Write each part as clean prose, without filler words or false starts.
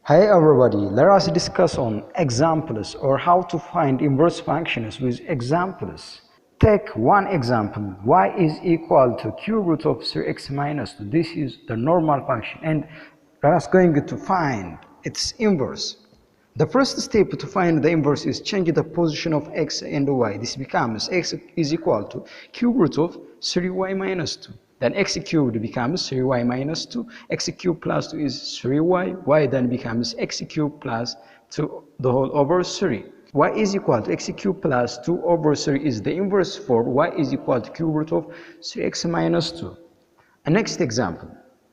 Hey everybody, let us discuss on examples or how to find inverse functions with examples. Take one example, y is equal to cube root of 3x minus 2. This is the normal function and let us going to find its inverse. The first step to find the inverse is change the position of x and y. This becomes x is equal to cube root of 3y minus 2. Then x cubed becomes 3y minus 2. X cubed plus 2 is 3y. Y then becomes x cubed plus 2 the whole over 3. Y is equal to x cubed plus 2 over 3 is the inverse for y is equal to cube root of 3x minus 2. A next example.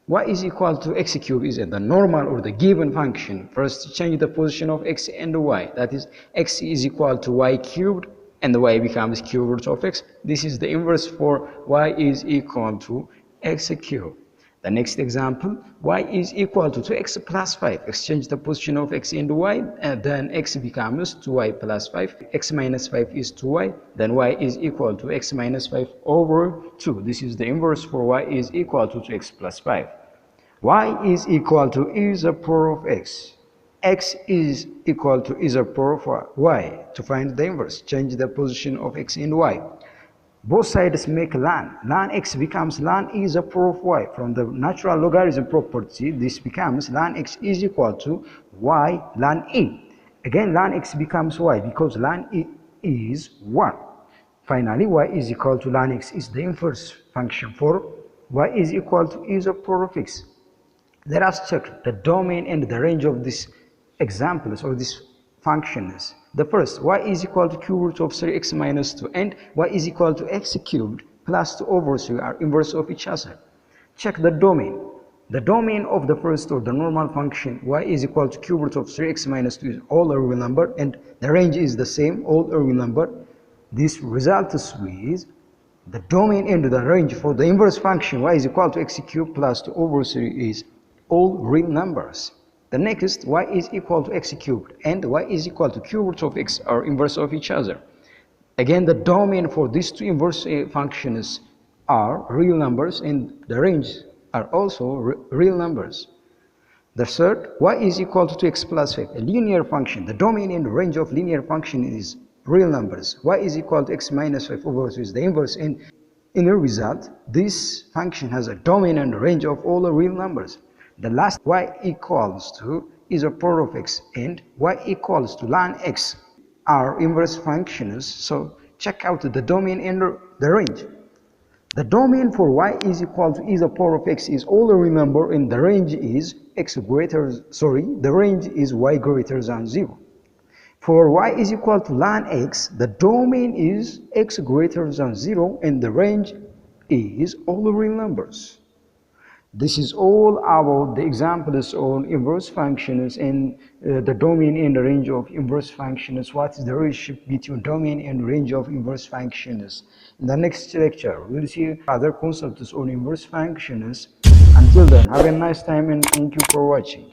Y is equal to x cubed is the normal or the given function. First change the position of x and y. That is x is equal to y cubed and the y becomes cube root of x. This is the inverse for y is equal to x cubed. The next example, y is equal to 2x plus 5. Exchange the position of x and y, and then x becomes 2y plus 5. X minus 5 is 2y. Then y is equal to x minus 5 over 2. This is the inverse for y is equal to 2x plus 5. Y is equal to e to the power of x. X is equal to e to the power of y. To find the inverse, change the position of x and y. Both sides make ln. Ln x becomes ln e to the power of y. From the natural logarithm property, this becomes ln x is equal to y ln e. Again, ln x becomes y because ln e is 1. Finally, y is equal to ln x is the inverse function for y is equal to e to the power of x. Let us check the domain and the range of these examples or these functions. The first, y is equal to cube root of 3x minus 2 and y is equal to x cubed plus 2 over 3 are inverse of each other. Check the domain. The domain of the first or the normal function y is equal to cube root of 3x minus 2 is all a real number and the range is the same, all a real number. This results with the domain and the range for the inverse function y is equal to x cubed plus 2 over 3 is all real numbers. The next, y is equal to x cubed and y is equal to cube root of x are inverse of each other. Again, the domain for these two inverse functions are real numbers and the range are also real numbers. The third, y is equal to 2x plus 5, a linear function. The domain and range of linear function is real numbers. Y is equal to x minus 5 over 2 is the inverse and in the result, this function has a domain and range of all the real numbers. The last, y equals to e to the power of x and y equals to ln x are inverse functions. So check out the domain and the range. The domain for y is equal to e to the power of x is all the real number and the range is the range is y greater than 0. For y is equal to ln x, the domain is x greater than 0 and the range is all the real numbers. This is all about the examples on inverse functions and the domain and the range of inverse functions. What is the relationship between domain and range of inverse functions? In the next lecture, we will see other concepts on inverse functions. Until then, have a nice time and thank you for watching.